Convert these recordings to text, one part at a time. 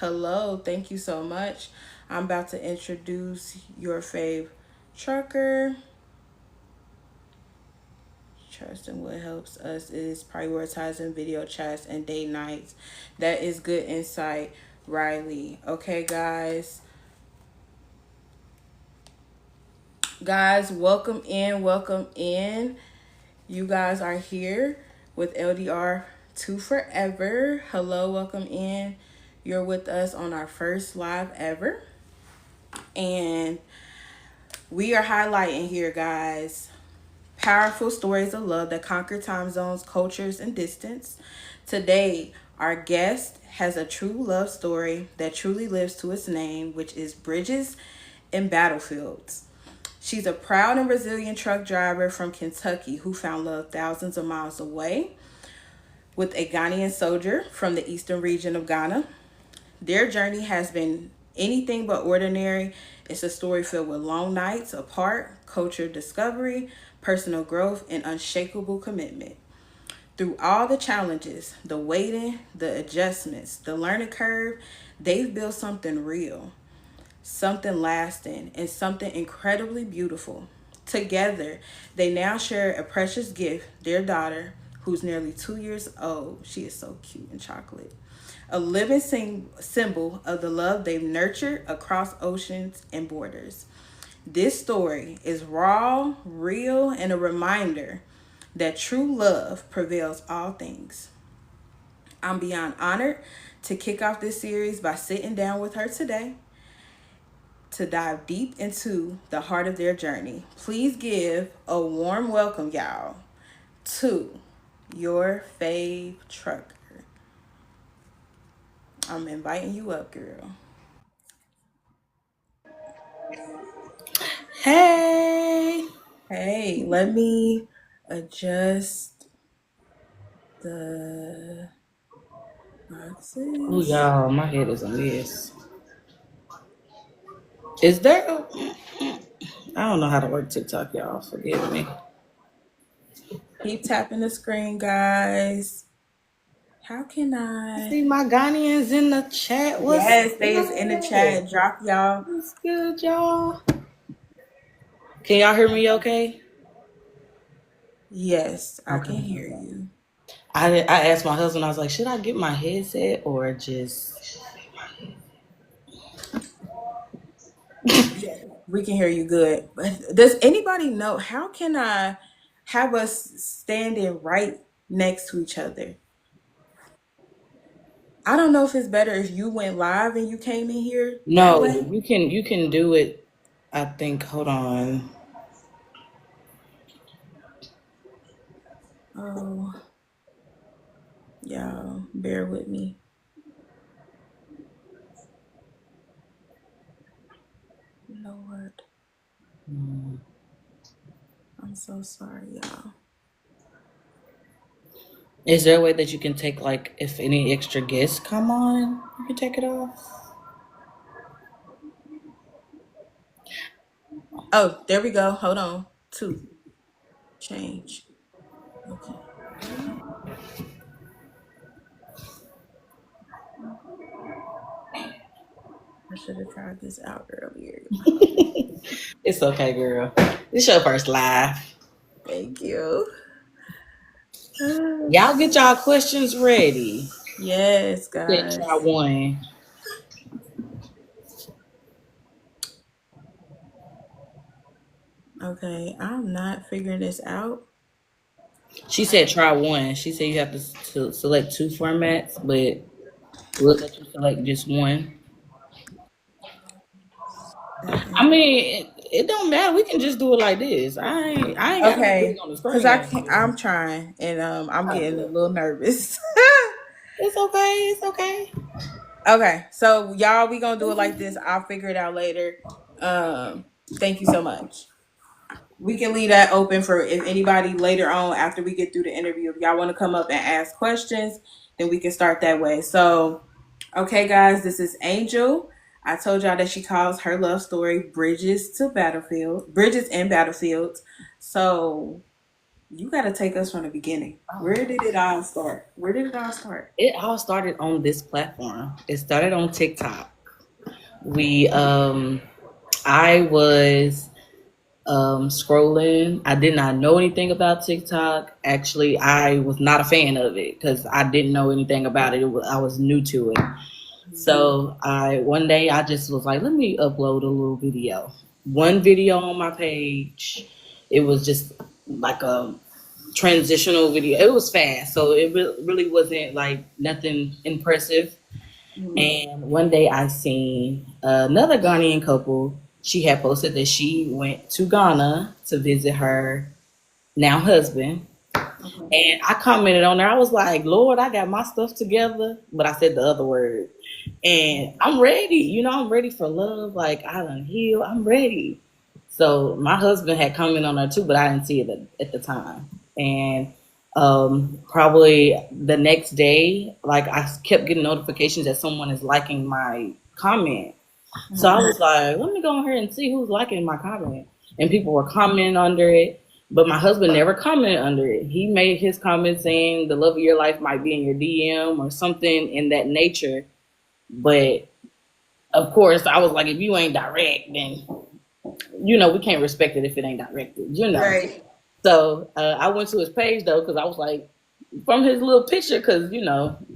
Hello, thank you so much. I'm about to introduce your fave trucker. Trust and what helps us is prioritizing video chats and date nights. That is good insight, Riley. Okay, guys. Guys, welcome in, welcome in. You guys are here with LDR2Forever. Hello, welcome in. You're with us on our first live ever. And we are highlighting here, guys, powerful stories of love that conquer time zones, cultures, and distance. Today, our guest has a true love story that truly lives to its name, which is Bridges and Battlefields. She's a proud and resilient truck driver from Kentucky who found love thousands of miles away with a Ghanaian soldier from the eastern region of Ghana. Their journey has been anything but ordinary. It's a story filled with long nights apart, culture discovery, personal growth, and unshakable commitment. Through all the challenges, the waiting, the adjustments, the learning curve, they've built something real, something lasting, and something incredibly beautiful. Together, they now share a precious gift, their daughter, who's nearly 2 years old. She is so cute and chocolate. A living symbol of the love they've nurtured across oceans and borders. This story is raw, real, and a reminder that true love prevails all things. I'm beyond honored to kick off this series by sitting down with her today to dive deep into the heart of their journey. Please give a warm welcome, y'all, to your fave trucker. I'm inviting you up, girl. Hey. Hey, let me adjust the Oh, boxes. y'all, my head is a mess. Is there? I don't know how to work TikTok, y'all. Forgive me. Keep tapping the screen, guys. How can I I? see my Ghanaians in the chat. What's Yes, they is in the good? chat. Drop y'all. What's good, y'all? Can y'all hear me okay? Yes, I Okay. can hear you. I asked my husband, I was like, should I get my headset or just. Yeah, we can hear you good. But does anybody know how can I have us standing right next to each other? I don't know if it's better if you went live and you came in here that No, way. you can do it. I think, hold on. Oh, y'all, bear with me. Lord, I'm so sorry, y'all. Is there a way that you can take, like, if any extra guests come on, you can take it off? Oh, there we go. Hold on. Two. Change. Okay. I should have tried this out earlier. It's okay, girl. It's your first live. Thank you. Y'all get y'all questions ready. Yes, Then try guys. one. Okay, I'm not figuring this out. She said try one. She said you have to select two formats, but we'll let you select just one. I mean, it don't matter. We can just do it like this. I ain't got no big Okay, on the cause screen over here. I'm trying, and I'm All getting a right. little nervous. It's okay. It's okay. Okay, so y'all, we gonna do it like this. I'll figure it out later. Um, thank you so much. We can leave that open for if anybody later on after we get through the interview, if y'all want to come up and ask questions, then we can start that way. So, okay, guys, this is Angel. I told y'all that she calls her love story Bridges and Battlefields. So You got to take us from the beginning. Where did it all start? Where did it all start? It all started on this platform. It started on TikTok. We I was scrolling. I did not know anything about TikTok. Actually, I was not a fan of it because I didn't know anything about it. I was new to it. So I one day I just was like, let me upload a little video. One video on my page. It was just like a transitional video. It was fast, so it really wasn't like nothing impressive. Mhm. And one day I seen another Ghanaian couple. She had posted that she went to Ghana to visit her now husband. Okay. And I commented on there. I was like, Lord, I got my stuff together. But I said the other word. And I'm ready. I'm ready for love. Like, I done healed. I'm ready. So my husband had commented on there too, but I didn't see it at the time. And probably the next day, like I kept getting notifications that someone is liking my comment. So I Mhm. was like, let me go on here and see who's liking my comment. And people were commenting under it. But my husband never commented under it. He made his comment saying the love of your life might be in your DM or something in that nature. But of course, I was like, if you ain't direct, then we can't respect it if it ain't directed. Right. So I went to his page though, because I was like, from his little picture, because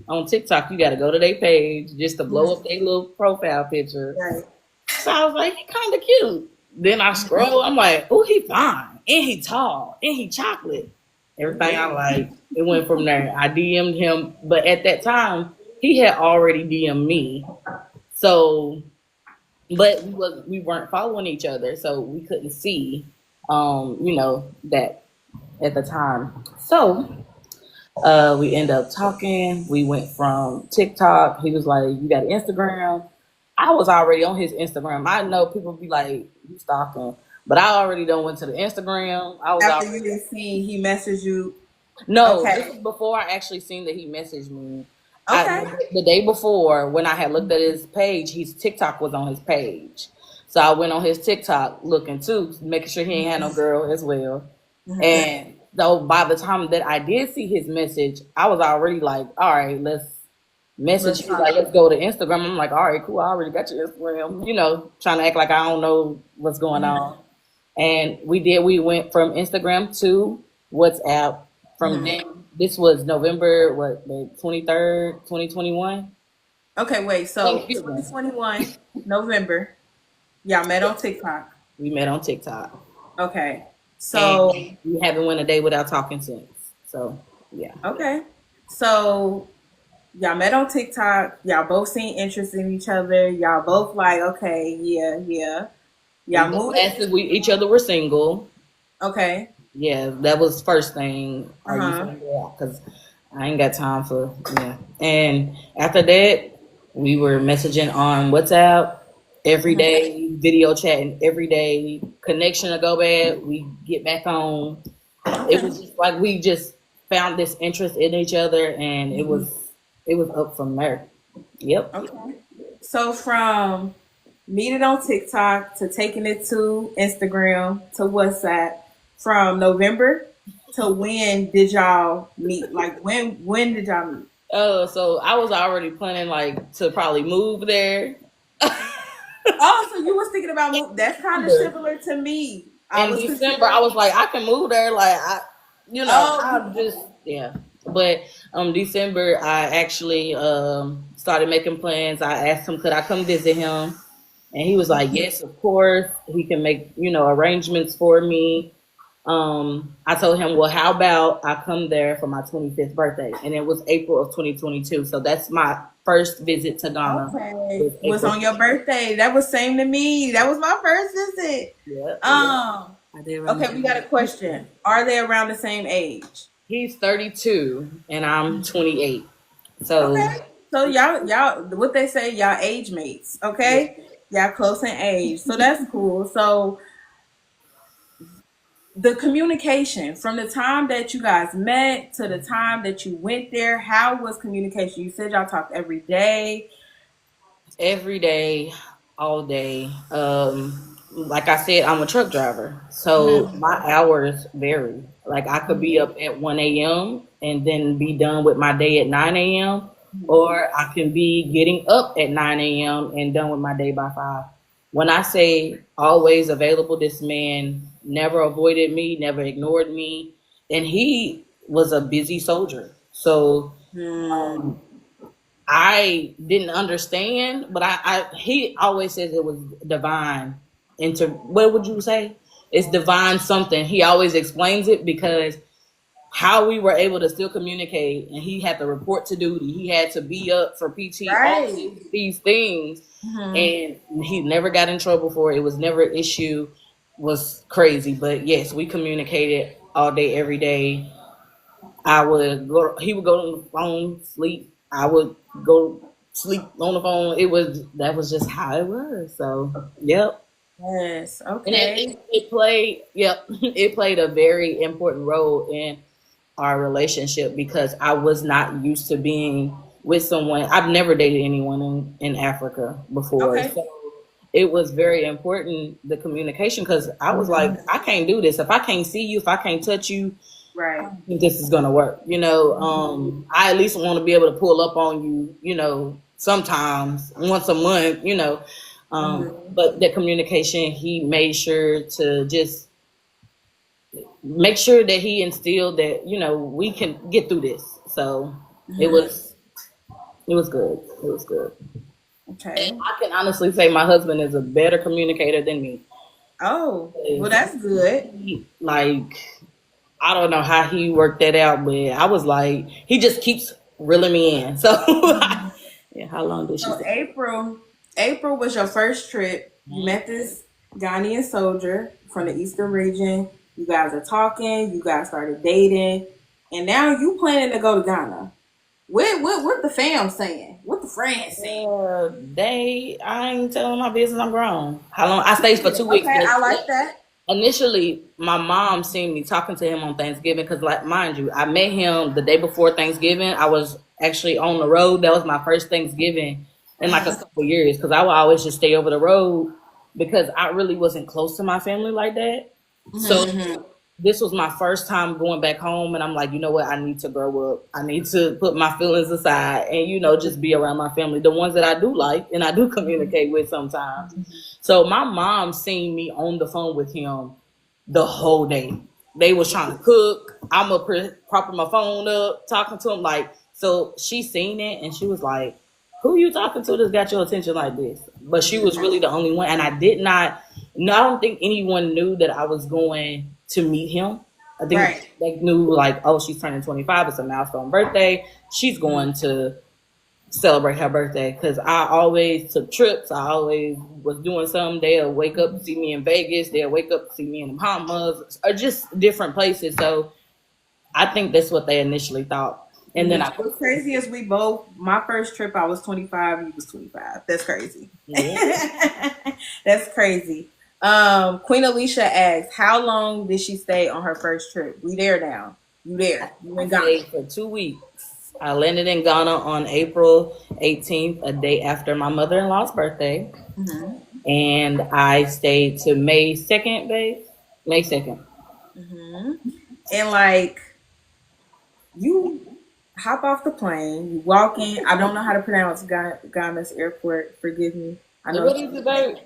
on TikTok you got to go to their page just to blow Mhm. up their little profile picture. Right. So I was like, he kind of cute. Then I scroll, I'm like, oh, he fine, and he tall, and he chocolate. Everything I like, it went from there. I DM'd him, but at that time, he had already DM'd me. So, but we weren't following each other, so we couldn't see, that at the time. So we end up talking. We went from TikTok. He was like, "You got Instagram?" I was already on his Instagram. I know people be like, "You stalking," but I already done went to the Instagram. I was After you already didn't see, he messaged you. no. This Okay. was before I actually seen that he messaged me. Okay. The day before, when I had looked at his page, his TikTok was on his page. So I went on his TikTok looking too, making sure he ain't had no girl as well. Mhm. And so by the time that I did see his message, I was already like, all right, let's message. Let's He was like, talk. let's go to Instagram. I'm like, all right, cool. I already got your Instagram, trying to act like I don't know what's going Mhm. on. And we did, we went from Instagram to WhatsApp. From Mhm. then, this was November, the 23rd, 2021. Okay, wait. So Thanksgiving. 2021 November, y'all met on TikTok. We met on TikTok. Okay. So And we haven't went a day without talking since. So, yeah. okay. So y'all met on TikTok. Y'all both seen interest in each other. Y'all both like, okay, yeah, yeah. We Y'all both moved. asked if we each other were single. Okay. Yeah, that was first thing. Uh Are you huh. single? Because I ain't got time for yeah. And after that, we were messaging on WhatsApp every day, video chatting every day. Connection to go bad, we get back on. It Okay. was just like we just found this interest in each other, and it was up from there. Yep. Okay. So from meeting on TikTok to taking it to Instagram to WhatsApp, from November to when did y'all meet? Like when did y'all meet? So I was already planning like to probably move there. Oh, so you was thinking about move. That's kind of December. similar to me. I In was December, I considering. was like, I can move there. Like I Oh, just yeah. But December, I actually started making plans. I asked him, could I come visit him, and he was like, yes, of course. He can make arrangements for me. I told him, well, how about I come there for my 25th birthday, and it was April of 2022. So that's my first visit to Ghana. okay. Was Was April. on your birthday. That was same to me. That was my first visit. Yeah, yeah. Um. I did Okay, we got remember. a question. Are they around the same age? He's 32 and I'm 28. So Okay. So y'all what they say, y'all age mates, yeah, okay? Y'all close in age. So that's cool. So the communication from the time that you guys met to the time that you went there, how was communication? You said y'all talked every day. every day, all day. like I said, I'm a truck driver, so Mhm. my hours vary. Like I could be up at 1 a.m. and then be done with my day at 9 a.m., Mhm. or I can be getting up at 9 a.m. and done with my day by 5. When I say always available, this man never avoided me, never ignored me, and he was a busy soldier. So Mhm. I didn't understand, but he always says it was divine. What would you say? It's divine something. He always explains it because how we were able to still communicate, and he had to report to duty. He had to be up for PT, all Right. these things, Mhm. and he never got in trouble for it. It was never an issue. Was crazy, but yes, we communicated all day, every day. I would go. He would go on the phone, sleep. I would go sleep on the phone. That was just how it was. So, yep. Yes. And Okay. it played, yep, it played a very important role in our relationship because I was not used to being with someone. I've never dated anyone in Africa before. Okay. So it was very important, the communication, because I was like, I can't do this. If I can't see you, if I can't touch you, Right. think this is gonna work. I at least want to be able to pull up on you, sometimes once a month, Mhm. But the communication, he made sure to just make sure that he instilled that, we can get through this. So it Mhm. was it was good. It was good. And Okay. I can honestly say my husband is a better communicator than me. Oh, well, 'Cause that's good. like I don't know how he worked that out, but I was like, he just keeps reeling me in. So, yeah, how long did she So say? April was your first trip. You met this Ghanaian soldier from the Eastern region. You guys are talking. You guys started dating, and now you planning to go to Ghana. What the fam saying? What the friends saying? I ain't telling my business. I'm grown. How long? I stayed for 2 weeks. Okay, But I like that. initially, my mom seen me talking to him on Thanksgiving because, like, mind you, I met him the day before Thanksgiving. I was actually on the road. That was my first Thanksgiving in like a couple years because I would always just stay over the road because I really wasn't close to my family like that. So Mm-hmm. this was my first time going back home, and I'm like, you know what? I need to grow up. I need to put my feelings aside and just be around my family, the ones that I do like and I do communicate with sometimes. So my mom seen me on the phone with him the whole day. They was trying to cook. I'm up propping my phone up, talking to him like. So she seen it and she was like, "Who you talking to that's got your attention like this?" But she was really the only one, and I did not. No, I don't think anyone knew that I was going to meet him. I think Right. they knew like, oh, she's turning 25. It's a milestone birthday. She's going to celebrate her birthday because I always took trips. I always was doing something. They'll wake up to see me in Vegas. They'll wake up to see me in the Bahamas or just different places. So I think that's what they initially thought. And then I What's crazy is we both. My first trip, I was 25. You was 25. That's crazy. yeah, That's crazy. Queen Alicia asks, how long did she stay on her first trip? We there now. You there? You I in Ghana? stayed for 2 weeks. I landed in Ghana on April 18th, a day after my mother-in-law's birthday, Mm-hmm. and I stayed to May 2nd, babe. May 2nd. Mm-hmm. And like you hop off the plane, you walk in. I don't know how to pronounce Ghana's airport. Forgive me. I know What it's is it, babe?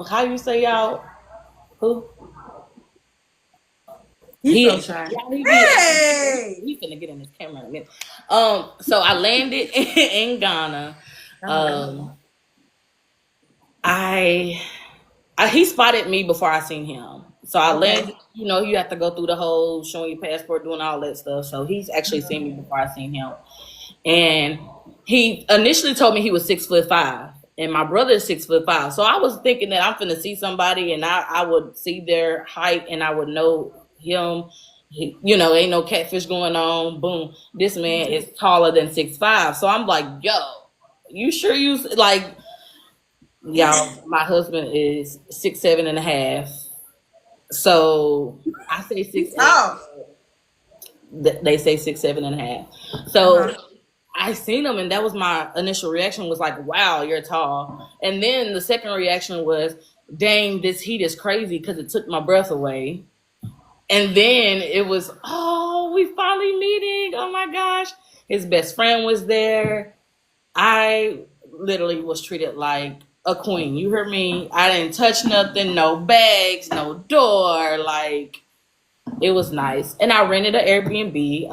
How you say y'all? Who? he's so shy. Yeah, he be acting. Hey. He finna get in his camera in a minute. So I landed in Ghana. Uh-huh. Um, I he spotted me before I seen him. So I Okay. landed, you have to go through the whole showing your passport, doing all that stuff. So he's actually seen me before I seen him. And he initially told me he was 6'5", and my brother is 6'5". So I was thinking that I'm finna see somebody and I would see their height and I would know him. Ain't no catfish going on. Boom. This man is taller than 6'5". So I'm like, yo, you sure you like y'all, my husband is 6'7" and a half. So I say He's 6'8". tall. They say 6'7" and a half. Uh-huh. So I seen him, and that was my initial reaction was like, "Wow, you're tall." And then the second reaction was dang, this heat is crazy because it took my breath away. And then it was, oh, we finally meeting. Oh my gosh. His best friend was there. I literally was treated like a queen. You heard me? I didn't touch nothing, no bags, no door. Like, it was nice. And I rented an Airbnb.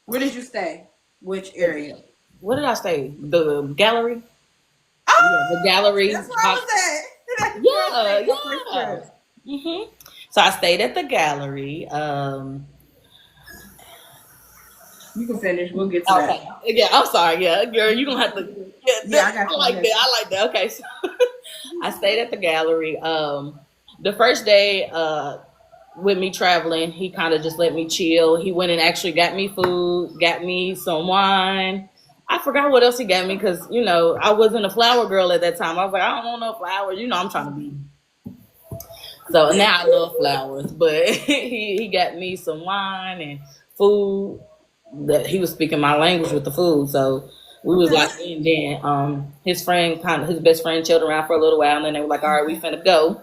Where did you stay? Which area? What did I say? The gallery? Yeah, the Oh, gallery. that's where I was at. Yeah, yeah. So I stayed at the gallery. You can finish. We'll get to Okay. that. Yeah, I'm sorry. Yeah, girl, you're gonna have to. Yeah, Yeah, I got I you. like that. I like that. Okay, so I stayed at the gallery. The first day, with me traveling, he kind of just let me chill. He went and actually got me food, got me some wine. I forgot what else he got me because I wasn't a flower girl at that time. I was like, I don't want no flowers. I'm trying to be. So now I love flowers, but he got me some wine and food. That he was speaking my language with the food, so we was like, and then his best friend chilled around for a little while, and then they were like, all right, we finna go.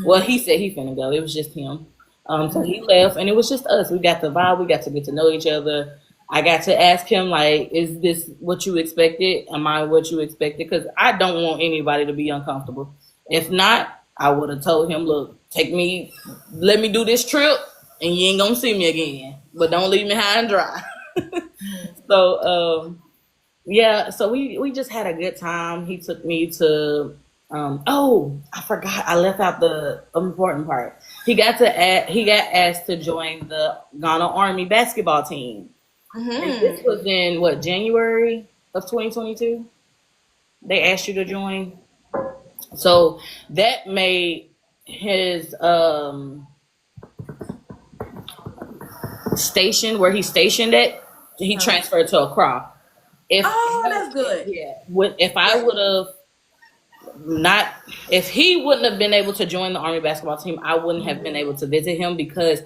Well, he said he finna go. It was just him. So he left, and it was just us. We got to vibe. We got to get to know each other. I got to ask him, like, is this what you expected? Am I what you expected? Because I don't want anybody to be uncomfortable. If not, I would have told him, look, let me do this trip, and you ain't gonna see me again. But don't leave me high and dry. So, yeah, so we just had a good time. He took me to oh, I forgot. I left out the important part. He got asked to join the Ghana Army basketball team. And this was in what, January of 2022? They asked you to join. So that made his station where he's stationed at, he transferred to Accra. That's good. Yeah. If I would have not, if he wouldn't have been able to join the Army basketball team, I wouldn't have been able to visit him because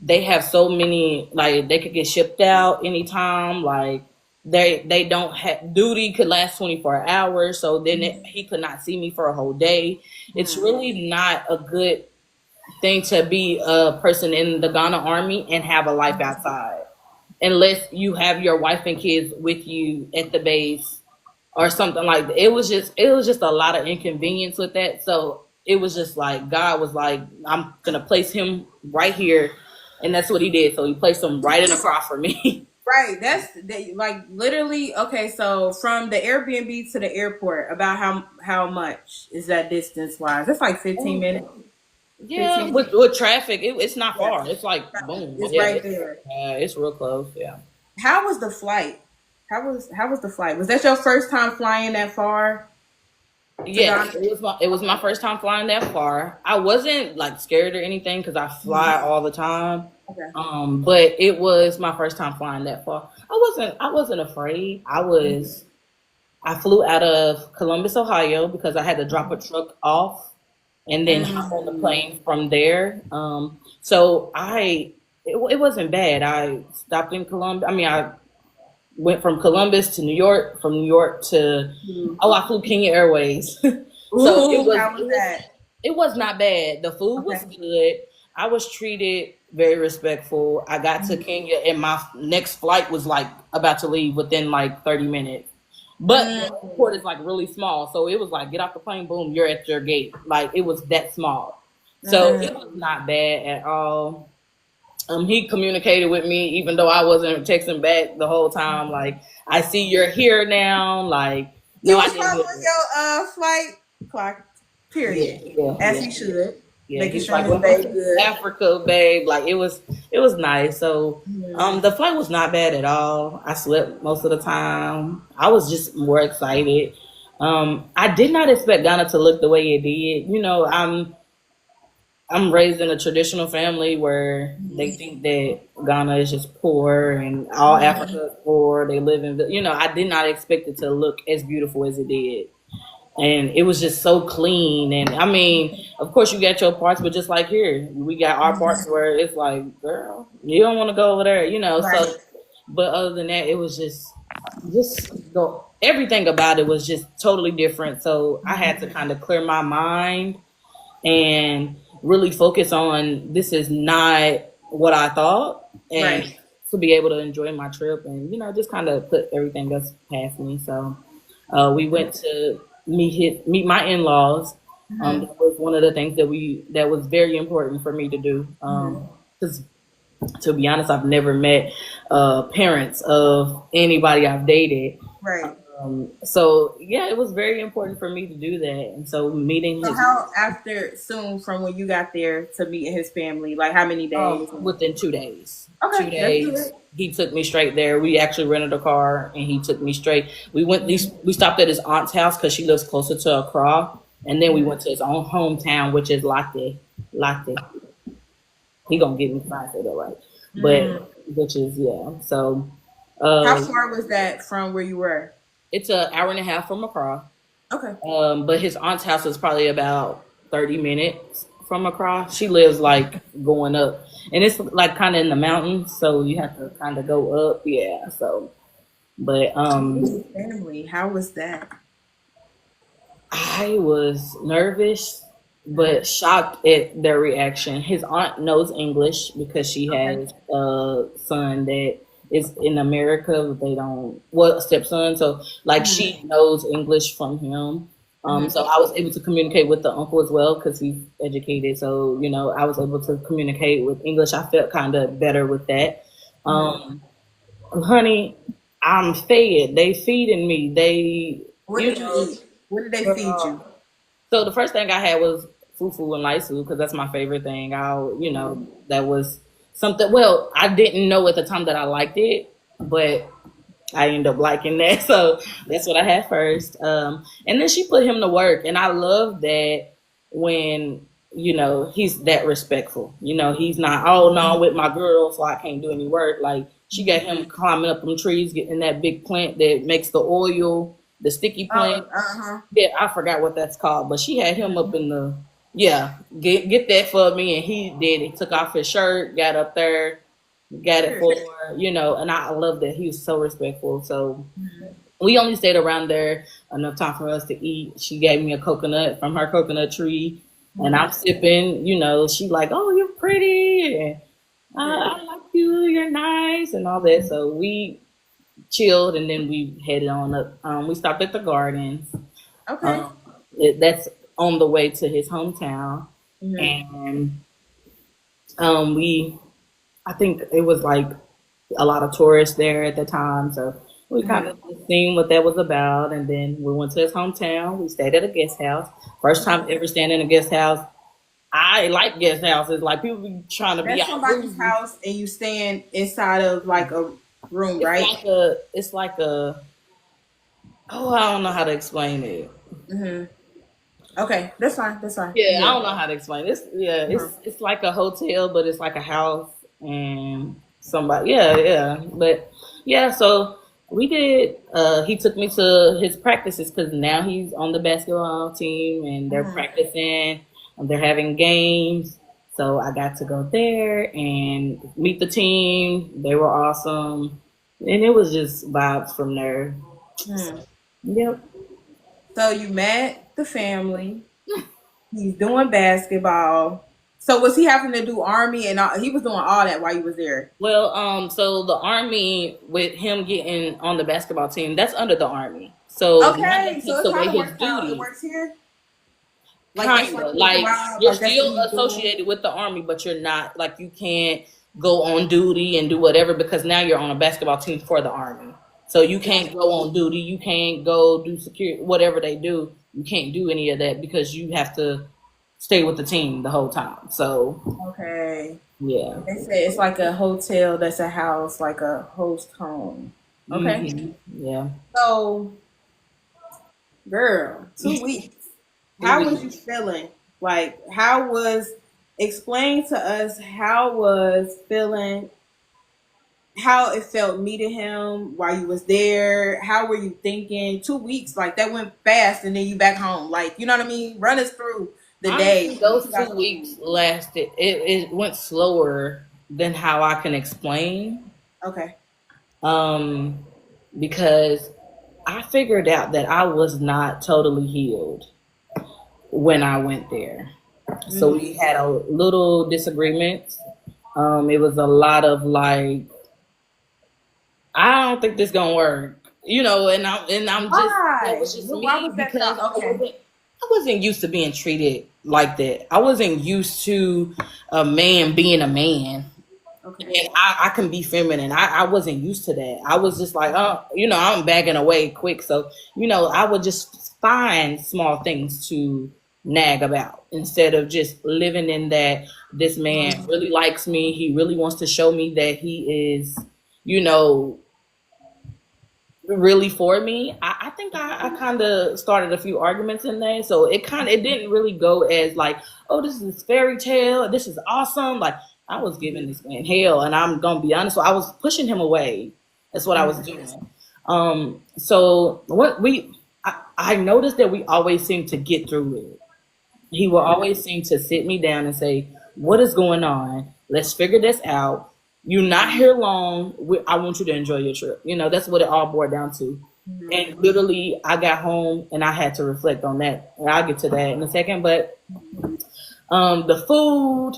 they have so many, like, they could get shipped out anytime. Like, they don't have, duty could last 24 hours. So then he could not see me for a whole day. It's really not a good thing to be a person in the Ghana Army and have a life outside, unless you have your wife and kids with you at the base or something like that. It was just a lot of inconvenience with that. So it was just like, God was like, I'm gonna place him right here, and that's what he did. So he placed him right in the cross for me. Right. Like literally. Okay, so from the Airbnb to the airport, about how much is that distance wise? That's like 15 minutes. Yeah, 15 with traffic, it's not far. It's like boom. It's Yeah, right there. it's real close. Yeah. How was the flight? How was the flight? Was that your first time flying that far? Yeah, it was my first time flying that far. I wasn't like scared or anything because I fly all the time. Okay. But it was my first time flying that far. I wasn't afraid. I flew out of Columbus, Ohio, because I had to drop a truck off and then hop on the plane from there. So it wasn't bad. I stopped in Columbus. I mean, I went from Columbus to New York, from New York to I flew Kenya Airways. So how was that? It was not bad. The food was good. I was treated very respectful. I got to Kenya and my next flight was like about to leave within like 30 minutes. But the airport is like really small. So it was like, get off the plane, boom, you're at your gate. Like, it was that small. So it was not bad at all. He communicated with me even though I wasn't texting back the whole time. Like, I see you're here now. Like, no, I didn't. Your flight clock. Period. As he should. Yeah, making sure like, his babe good. Africa, babe. Like, it was nice. So the flight was not bad at all. I slept most of the time. I was just more excited. I did not expect Ghana to look the way it did. I'm raised in a traditional family where they think that Ghana is just poor and all Africa is poor. They live in, I did not expect it to look as beautiful as it did. And it was just so clean. And I mean, of course you got your parts, but just like here, we got our parts where it's like, girl, you don't want to go over there, Right. So, but other than that, it was just go. everything about it was just totally different. So I had to kind of clear my mind and really focus on this is not what I thought, and Right. to be able to enjoy my trip and just kind of put everything else past me. So we went to meet my in laws. Mm-hmm. That was one of the things that was very important for me to do. Mm-hmm. Because to be honest, I've never met parents of anybody I've dated. Right. So yeah, it was very important for me to do that. And so meeting So his how after soon from when you got there to meeting his family, like how many days? within 2 days. Two Okay, that's days. good. He took me straight there. We actually rented a car and he took me straight. We stopped at his aunt's house because she lives closer to Accra. And then we went to his own hometown, which is Latte. Latte. He gonna get me if I say that right. Mm. But which is yeah. So How uh far was that from where you were? it's an hour and a half from Accra. Okay. But his aunt's house is probably about 30 minutes from Accra. She lives like going up, and it's like kind of in the mountains, so you have to kind of go up. Yeah. So, but Family. How was that? I was nervous, but shocked at their reaction. His aunt knows English because she Okay. has a son that is in America. They don't, well, a stepson. So, like, she knows English from him. So I was able to communicate with the uncle as well because he's educated. So, I was able to communicate with English. I felt kind of better with that. Um, honey, I'm fed. They feeding me. They, What you did you know, eat? What did they feed you? so the first thing I had was fufu and laisu because that's my favorite thing. That was something. Well, I didn't know at the time that I liked it, but I ended up liking that. So that's what I had first. And then she put him to work, and I love that when he's that respectful. He's not, oh no, I'm with my girl, so I can't do any work. Like she got him climbing up them trees, getting that big plant that makes the oil, the sticky Oh, plant. uh-huh. Yeah, I forgot what that's called, but she had him up in the yeah. Get that for me, and he did. He took off his shirt, got up there, got it for her, and I love that he was so respectful. So we only stayed around there enough time for us to eat. She gave me a coconut from her coconut tree, and I'm sipping. She like, oh, you're pretty, and I like you, you're nice, and all that. So we chilled, and then we headed on up. We stopped at the gardens. Okay. Um, that's on the way to his hometown, Mm-hmm. and we, I think it was like a lot of tourists there at the time, so we kind Mm-hmm. of seen what that was about, and then we went to his hometown. We stayed at a guest house. First time ever staying in a guest house. I like guest houses. Like people be trying to be That's out somebody's bougie. house and you staying inside of like a room, right? It's like a. Oh, I don't know how to explain it. Mm-hmm. Okay, that's fine. That's fine. Yeah, I Yeah. don't know how to explain this. Yeah, Uh-huh. it's like a hotel, but it's like a house and somebody. Yeah, yeah, but yeah. So we did. He took me to his practices because now he's on the basketball team and they're Mm-hmm. practicing and they're having games. So I got to go there and meet the team. They were awesome, and it was just vibes from there. Hmm. Yep. So you met the family. He's doing basketball. So was he having to do army and all, he was doing all that while you was there? Well, so the army with him getting on the basketball team, that's under the army. So none Okay, that so takes it away kind of his works how it duty. works here. Like that's Kinda. like his Like job. you're Like that's what still he's doing. associated with the army, but you're not like you can't go on duty and do whatever because now you're on a basketball team for the army. So you can't go on duty, you can't go do security, whatever they do. You can't do any of that because you have to stay with the team the whole time. So Okay. yeah. They say it's like a hotel that's a house, like a host home. Okay. Yeah. So, girl, 2 weeks. How was you feeling? Like, how was, explain to us how was feeling, how it felt meeting him while you was there. How were you thinking? 2 weeks, like that went fast and then you back home. Like, you know what I mean? Run us through the day. Honestly, those 2 weeks lasted. It went slower than how I can explain. Okay. Um, because I figured out that I was not totally healed when I went there. So we had a little disagreements. It was a lot of like, I don't think this gonna work, and I'm just, that Why? was just Why me was that because thought? Okay. I wasn't used to being treated like that. I wasn't used to a man being a man. Okay. And I can be feminine. I wasn't used to that. I was just like, I'm backing away quick. So, I would just find small things to nag about instead of just living in that this man really likes me. He really wants to show me that he is, you know, really for me. I think I kind of started a few arguments in there, so it didn't really go as like, oh, this is fairy tale, this is awesome. Like, I was giving this man hell, and I'm gonna be honest, so I was pushing him away. That's what I was doing. So I noticed that we always seem to get through it. He will always seem to sit me down and say, "What is going on? Let's figure this out. You're not here long. I want you to enjoy your trip." That's what it all boiled down to. And literally, I got home and I had to reflect on that. And I'll get to that in a second. But the food,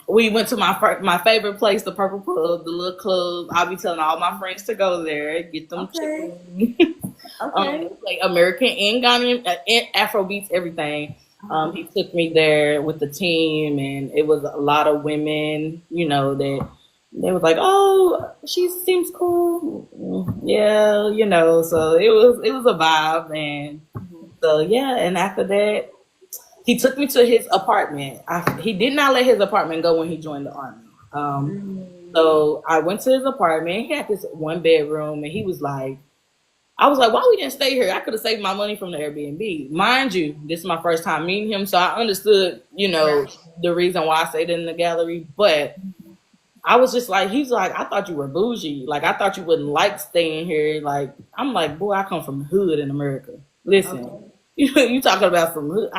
we went to my favorite place, the Purple Pub, the little club. I'll be telling all my friends to go there, get them Okay. chicken. Okay. Like American and Ghanaian, and Afro beats, everything. He took me there with the team, and it was a lot of women, that they was like, "Oh, she seems cool." Yeah, so it was a vibe, and so yeah. And after that, he took me to his apartment. He did not let his apartment go when he joined the army. So I went to his apartment. He had this one bedroom, and he was like, I was like, why we didn't stay here? I could have saved my money from the Airbnb. Mind you, this is my first time meeting him, so I understood, the reason why I stayed in the gallery. But I was just like, he's like, I thought you were bougie. Like, I thought you wouldn't like staying here. Like, I'm like, boy, I come from the hood in America. Listen, you talking about from hood.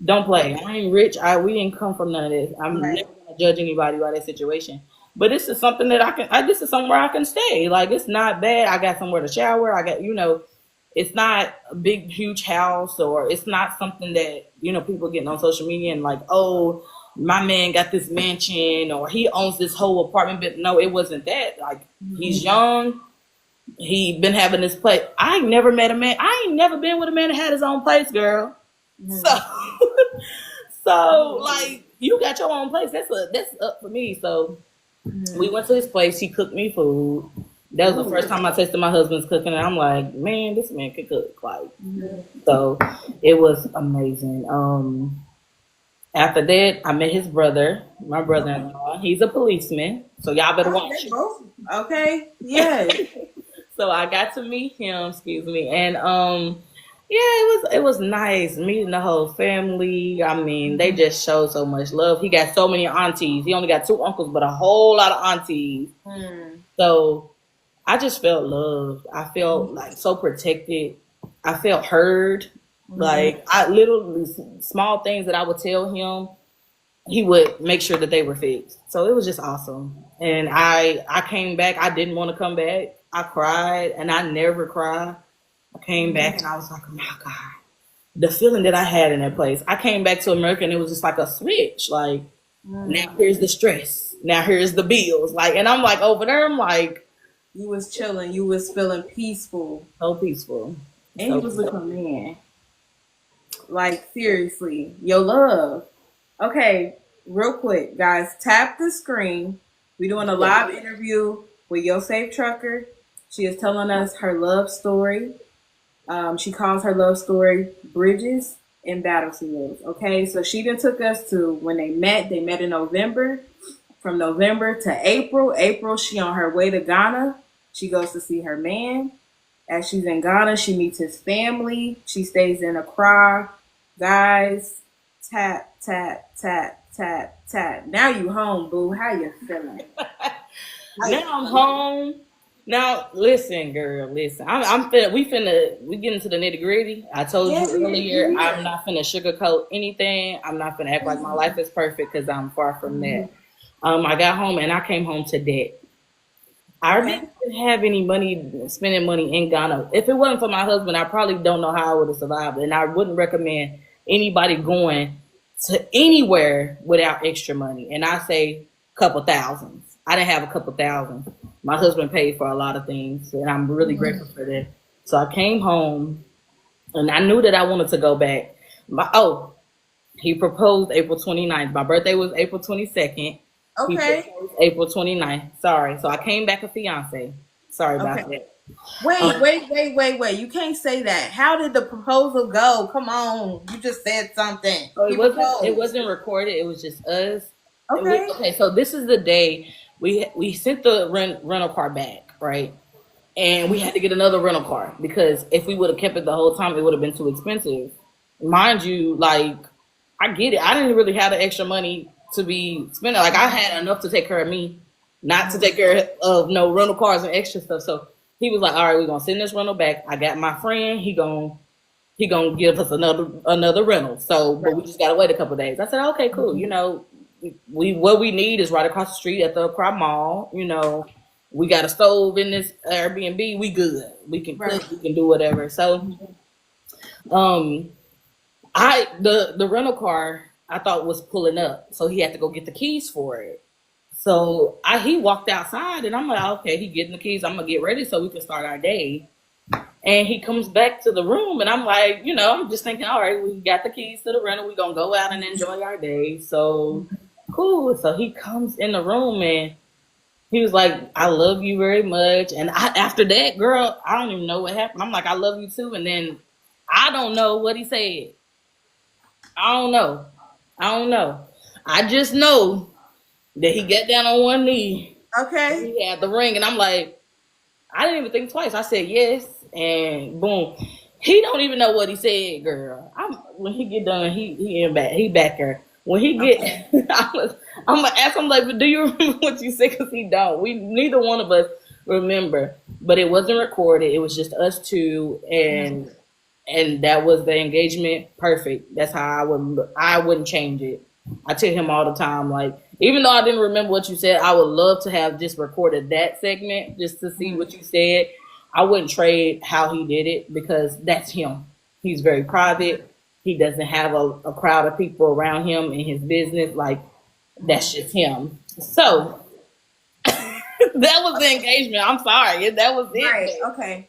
Don't play. I ain't rich. We didn't come from none of this. I'm never gonna judge anybody by their situation. But this is something that this is somewhere I can stay. Like, it's not bad. I got somewhere to shower. I got, it's not a big, huge house, or it's not something that, people getting on social media and like, oh, my man got this mansion or he owns this whole apartment. But no, it wasn't that. Like, he's young. He been having this place. I ain't never met a man. I ain't never been with a man that had his own place, girl. So like, you got your own place. That's up for me. So we went to his place. He cooked me food. That was the first time I tasted my husband's cooking, and I'm like, man, this man can cook. Like, so it was amazing. After that, I met his brother, my brother-in-law. He's a policeman, so y'all better watch him. Okay. Yeah. So I got to meet him. Excuse me, and yeah, it was nice meeting the whole family. I mean, they just showed so much love. He got so many aunties. He only got 2 uncles, but a whole lot of aunties. So I just felt loved. I felt like so protected. I felt heard. Like, I literally, small things that I would tell him, he would make sure that they were fixed. So it was just awesome. And I came back. I didn't want to come back. I cried, and I never cry. I came back and I was like, oh my God, the feeling that I had in that place. I came back to America and it was just like a switch. Like, now here's the stress. Now here's the bills. Like, and I'm like, over there, I'm like, you was chilling. You was feeling peaceful. So peaceful. And you was looking a man. Like, seriously, your love. Okay, real quick, guys, tap the screen. We're doing a live interview with Yo Safe Trucker. She is telling us her love story. She calls her love story Bridges and Battlefields. Okay, so she then took us to when they met. They met in November. From November to April. April, she on her way to Ghana. She goes to see her man. As she's in Ghana, she meets his family. She stays in Accra. Guys, tap, tap, tap, tap, tap. Now you home, boo. How you feeling? Now I'm home. Now listen, girl. Listen, we get into the nitty gritty. I told you earlier, I'm not finna sugarcoat anything. I'm not finna act like my life is perfect because I'm far from that. I got home and I came home to debt. I Okay. didn't have any money, spending money in Ghana. If it wasn't for my husband, I probably don't know how I would have survived. And I wouldn't recommend anybody going to anywhere without extra money. And I say couple thousands. I didn't have a couple thousand. My husband paid for a lot of things, and I'm really grateful for that. So I came home, and I knew that I wanted to go back. He proposed April 29th. My birthday was April 22nd. He Okay. proposed April 29th. Sorry. So I came back a fiance. Sorry Okay. about that. Wait, Um, wait. You can't say that. How did the proposal go? Come on. You just said something. so He it proposed. wasn't recorded. It was just us. Okay. Okay, so this is the day we sent the rental car back, right? And we had to get another rental car because if we would have kept it the whole time, it would have been too expensive. Mind you, like I get it. I didn't really have the extra money to be spending. Like I had enough to take care of me, not to take care of no rental cars and extra stuff. So he was like, "All right, we're gonna send this rental back." I got my friend. He gonna give us another rental. So, but we just gotta wait a couple of days. I said, "Okay, cool. You know, what we need is right across the street at the Accra Mall. You know, we got a stove in this Airbnb. We good. We can Right. cook. We can do whatever." So, um, the rental car I thought was pulling up, so he had to go get the keys for it. So he walked outside, and I'm like, okay, he getting the keys. I'm gonna get ready so we can start our day. And he comes back to the room, and I'm like, I'm just thinking, all right, we got the keys to the rental. We're gonna go out and enjoy our day. So cool. So he comes in the room, and he was like, I love you very much. And after that, girl, I don't even know what happened. I'm like, I love you too. And then I don't know what he said. I don't know. I don't know. I just know that he got down on one knee. Okay. He had the ring, and I'm like, I didn't even think twice. I said yes, and boom. He don't even know what he said, girl. When he get done, he back there. When he get, I'm gonna ask him like, but do you remember what you said? Because he don't. We neither one of us remember, but it wasn't recorded. It was just us two, and that was the engagement. Perfect. That's how I wouldn't change it. I tell him all the time, like, even though I didn't remember what you said, I would love to have just recorded that segment just to see what you said. I wouldn't trade how he did it because that's him. He's very private. He doesn't have a crowd of people around him in his business. Like, that's just him. So that was the engagement. I'm sorry. That was it. Right. Okay.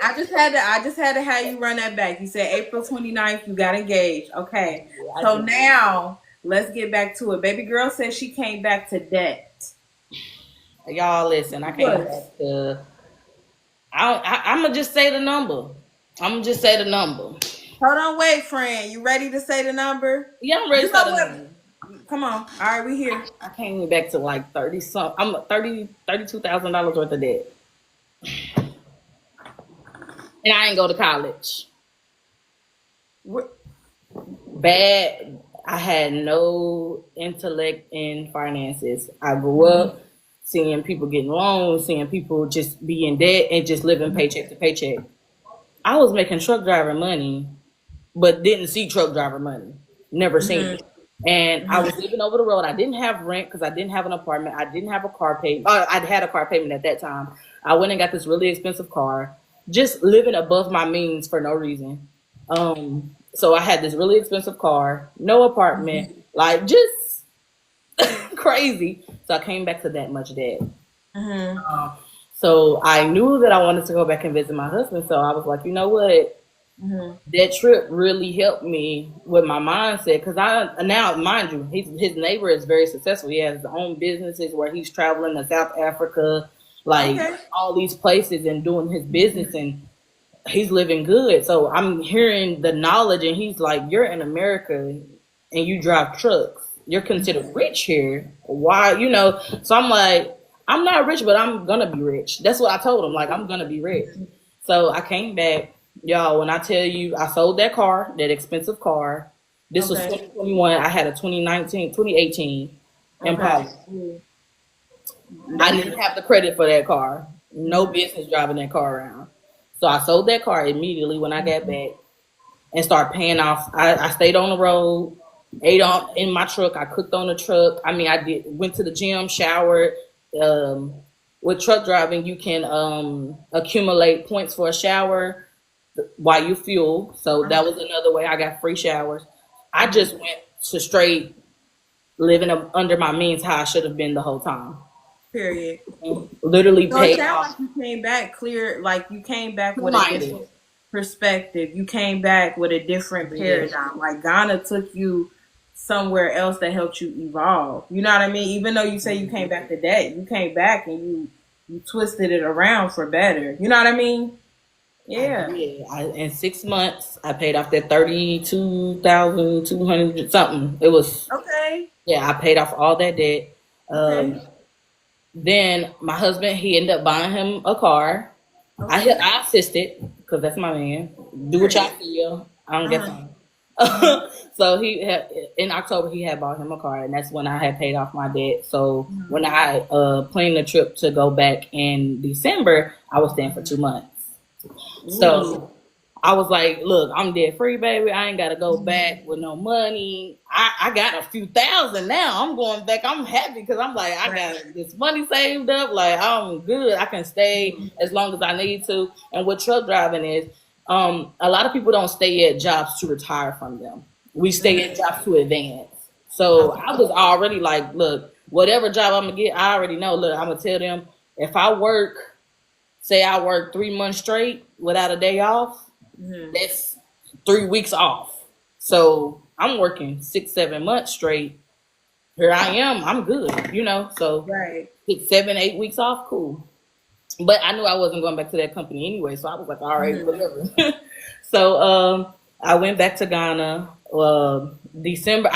I just had to have you run that back. You said April 29th, you got engaged. Okay. Yeah, So now let's get back to it. Baby girl said she came back to debt. y'all listen. I came back to. I'm gonna just say the number. I'm gonna just say the number. Hold on, wait, friend. You ready to say the number? Yeah, I'm ready You to say know the what? number. Come on. All right, we here. I came back to like 30 something. I'm $32,000 worth of debt, and I ain't go to college. Bad. I had no intellect in finances. I grew up seeing people getting loans, seeing people just be in debt and just living paycheck to paycheck. I was making truck driver money, but didn't see truck driver money. Never seen it. And I was living over the road. I didn't have rent because I didn't have an apartment. I didn't have a car payment. I had a car payment at that time. I went and got this really expensive car, just living above my means for no reason. So I had this really expensive car, no apartment, like just crazy. So I came back to that much debt. So I knew that I wanted to go back and visit my husband. So I was like, you know what? That trip really helped me with my mindset because now, mind you, his neighbor is very successful. He has his own businesses where he's traveling to South Africa, like all these places and doing his business, and he's living good. So I'm hearing the knowledge, and he's like, you're in America and you drive trucks. You're considered rich here. Why, So I'm like, I'm not rich, but I'm going to be rich. That's what I told him. Like, I'm going to be rich. So I came back. Y'all, when I tell you, I sold that car, that expensive car. This was 2021. I had a 2018 Impala. I didn't have the credit for that car. No business driving that car around. So I sold that car immediately when I got back and started paying off. I stayed on the road, ate on in my truck. I cooked on the truck. I mean, went to the gym, showered, with truck driving, you can accumulate points for a shower while you fuel. So that was another way I got free showers. I just went to straight living under my means how I should have been the whole time. Period. Literally So it paid sounds off. like you came back clear, like you came back with a Minded. different perspective. You came back with a different Yeah. paradigm. Like Ghana took you somewhere else that helped you evolve. You know what I mean? Even though you say you came back to that, you came back and you twisted it around for better. You know what I mean? I Yeah. did. In 6 months, I paid off that 32,200 something. It was, Okay. yeah, I paid off all that debt. Okay. Um, then my husband, he ended up buying him a car. Okay. I assisted because that's my man. Do what y'all Period. feel. I don't get Uh-huh. time. Uh-huh. So he had in October he had bought him a car, and that's when I had paid off my debt. So when I planned the trip to go back in December, I was staying for 2 months. Ooh. So I was like, look, I'm debt free, baby. I ain't got to go back with no money. I got a few thousand now. I'm going back. I'm happy because I'm like, I Right. got this money saved up. Like, I'm good. I can stay as long as I need to. And what truck driving is, a lot of people don't stay at jobs to retire from them. We stay at jobs to advance. So Okay. I was already like, look, whatever job I'm going to get, I already know. Look, I'm going to tell them if say I work 3 months straight without a day off, that's 3 weeks off. So I'm working 6, 7 months straight. Here I am. I'm good, So Right. 6, 7, 8 weeks off, cool. But I knew I wasn't going back to that company anyway, so I was like, all right, whatever. So I went back to Ghana. December.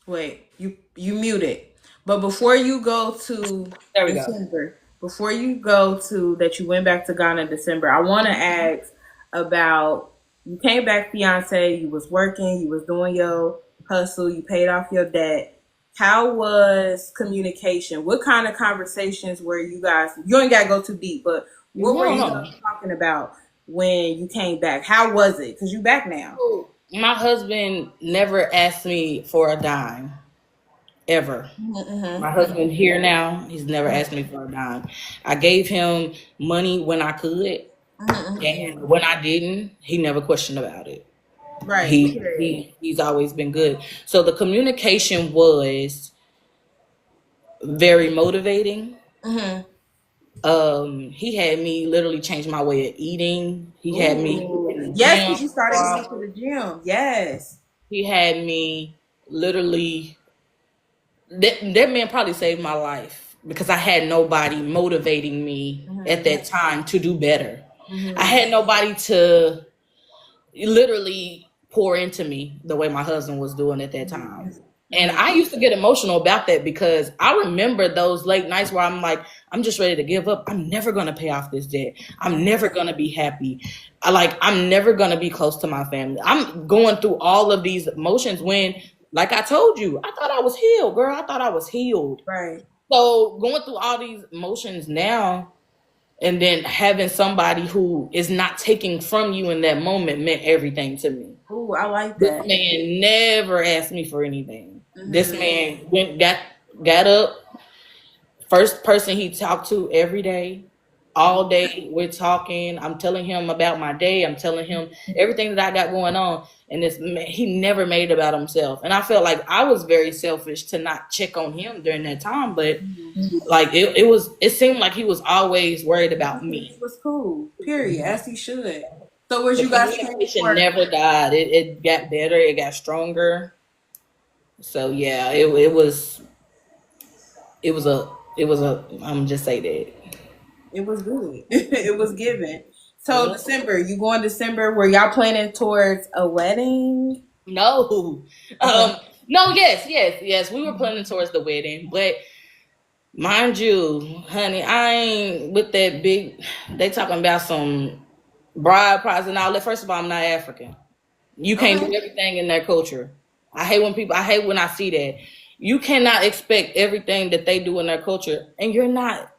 Wait, you muted. But before you go to There we go. December, before you go to that you went back to Ghana in December, I want to ask about you came back fiance, you was working, you was doing your hustle, you paid off your debt. How was communication? What kind of conversations were you guys? You ain't got to go too deep, but what were No, you no. guys talking about when you came back? How was it? Because you back now. My husband never asked me for a dime, ever. My husband here now, he's never asked me for a dime. I gave him money when I could, and when I didn't, he never questioned about it. Right. He's always been good. So the communication was very motivating. Mm-hmm. He had me literally change my way of eating. He had me Ooh. in the Yes, gym. because you started going to the gym. Yes. He had me literally. That man probably saved my life because I had nobody motivating me at that time to do better. I had nobody to literally pour into me the way my husband was doing at that time. And I used to get emotional about that because I remember those late nights where I'm like, I'm just ready to give up. I'm never going to pay off this debt. I'm never going to be happy. I'm never going to be close to my family. I'm going through all of these emotions when, like I told you, I thought I was healed, girl. I thought I was healed. Right. So going through all these emotions now, and then having somebody who is not taking from you in that moment meant everything to me. Ooh, I like This that. man never asked me for anything. This man got up, first person he talked to every day, all day. We're talking. I'm telling him about my day. I'm telling him everything that I got going on. And he never made it about himself. And I felt like I was very selfish to not check on him during that time. But like it seemed like he was always worried about me. It was cool. Period. As he should. So was The you guys paying communication for never died. It got better. It got stronger. So yeah, it was a I'm just say that. it was good. It was given. So Yeah. December, you going December? Were y'all planning towards a wedding? No. Okay. No, yes. We were planning towards the wedding, but mind you, honey, I ain't with that big they talking about some bride price and all that. First of all, I'm not African. You can't Okay. do everything in their culture. I hate when I see that. You cannot expect everything that they do in their culture, and you're not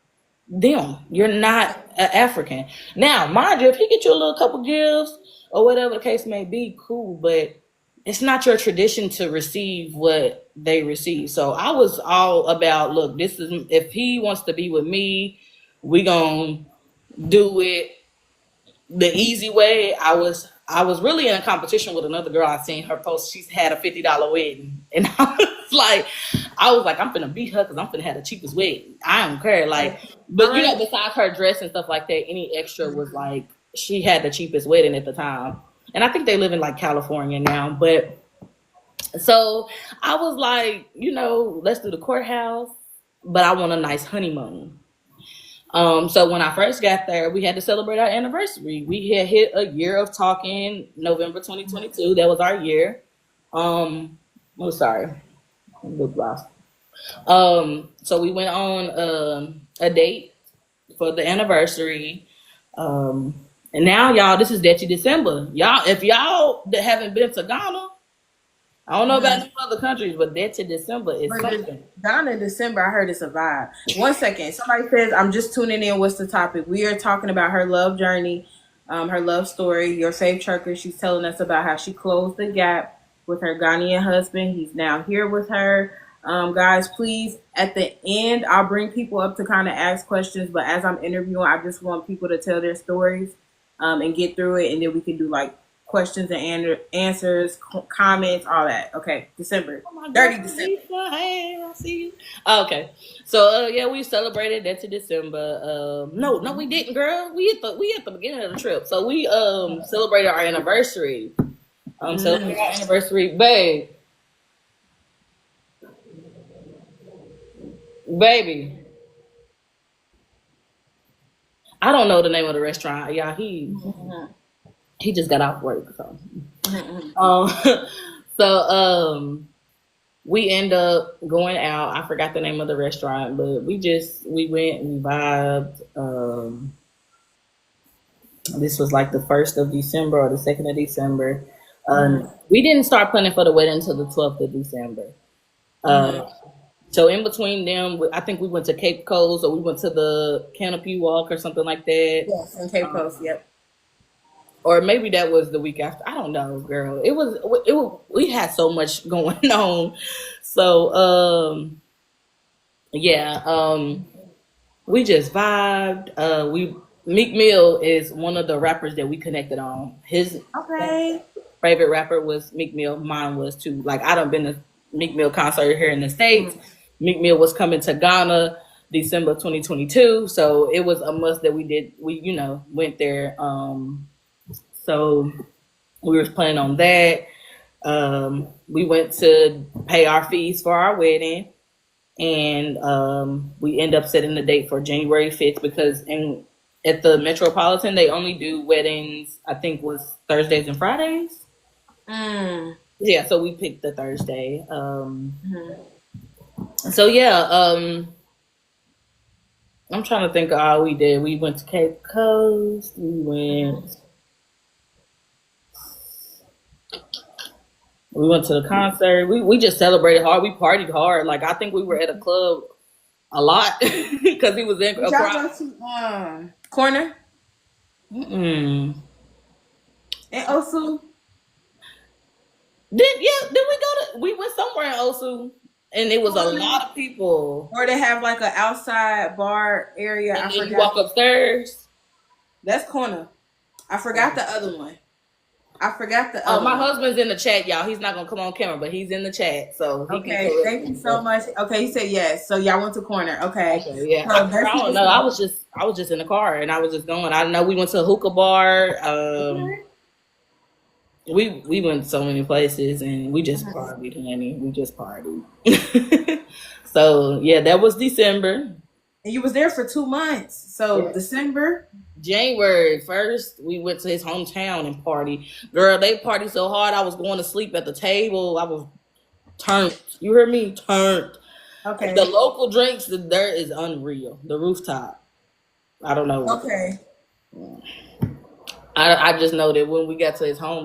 them. You're not an African. Now, mind you, if he get you a little couple gifts or whatever the case may be, cool. But it's not your tradition to receive what they receive. So I was all about, look, this is, if he wants to be with me, we gonna do it the easy way. I was really in a competition with another girl. I seen her post. She's had a $50 wedding, and I was like, I'm finna beat her because I'm finna have the cheapest wedding. I don't care. Like, but besides her dress and stuff like that, any extra was like she had the cheapest wedding at the time, and I think they live in like California now. But so I was like, let's do the courthouse, but I want a nice honeymoon. So when I first got there, we had to celebrate our anniversary. We had hit a year of talking, November 2022. That was our year. Oh, sorry, I'm a little lost. So we went on a date for the anniversary. And now, y'all, this is Detty December. Y'all, if y'all that haven't been to Ghana, I don't know about any other countries, but Detty December is something. Ghana in December, I heard it's a vibe. 1 second. Somebody says, I'm just tuning in. What's the topic? We are talking about her love journey, her love story, your safe trucker. She's telling us about how she closed the gap with her Ghanaian husband. He's now here with her. Guys, please, at the end, I'll bring people up to kind of ask questions. But as I'm interviewing, I just want people to tell their stories and get through it. And then we can do like questions and answers, comments, all that. Okay, December. Dirty December. I see you. Okay, so yeah, we celebrated that to December. No, we didn't, girl. We at the beginning of the trip, so we celebrated our anniversary. Celebrated our anniversary, baby. I don't know the name of the restaurant. Yeah, he just got off work, so. So we end up going out. I forgot the name of the restaurant, but we went and vibed. This was like the 1st of December or the 2nd of December. We didn't start planning for the wedding until the 12th of December. So in between them, I think we went to Cape Coast, or we went to the Canopy Walk or something like that. Yes, in Cape Coast, yep. Or maybe that was the week after. I don't know, girl. It was. We had so much going on. So we just vibed. Meek Mill is one of the rappers that we connected on. His favorite rapper was Meek Mill. Mine was too. Like, I done been to Meek Mill concert here in the States. Meek Mill was coming to Ghana December 2022, so it was a must that we did. We went there. So we were planning on that. We went to pay our fees for our wedding, and we end up setting the date for January 5th because at the Metropolitan they only do weddings. I think was Thursdays and Fridays. Yeah, so we picked the Thursday. So yeah, I'm trying to think of all we did. We went to Cape Coast. We went to the concert. We just celebrated hard. We partied hard. Like, I think we were at a club a lot because he was in. Y'all go to Corner? And Osu? Did we went somewhere in Osu, and it was a lot of people. Or they have like an outside bar area. And then you walk upstairs. That's Corner. I forgot the other one. My husband's in the chat, y'all. He's not gonna come on camera, but he's in the chat. So okay, thank you so much. Okay, he said yes. So y'all went to Corner. Okay. Yeah. So I don't know. I was just in the car and I was just going. I know we went to a hookah bar. We went so many places and we just partied, honey. We just partied. So yeah, that was December. And you was there for 2 months. So December. January 1st, we went to his hometown and party. Girl, they partied so hard I was going to sleep at the table. I was turned. You heard me? Turned. Okay. The local drinks there is unreal. The rooftop. I don't know. Okay. I just know that when we got to his hometown,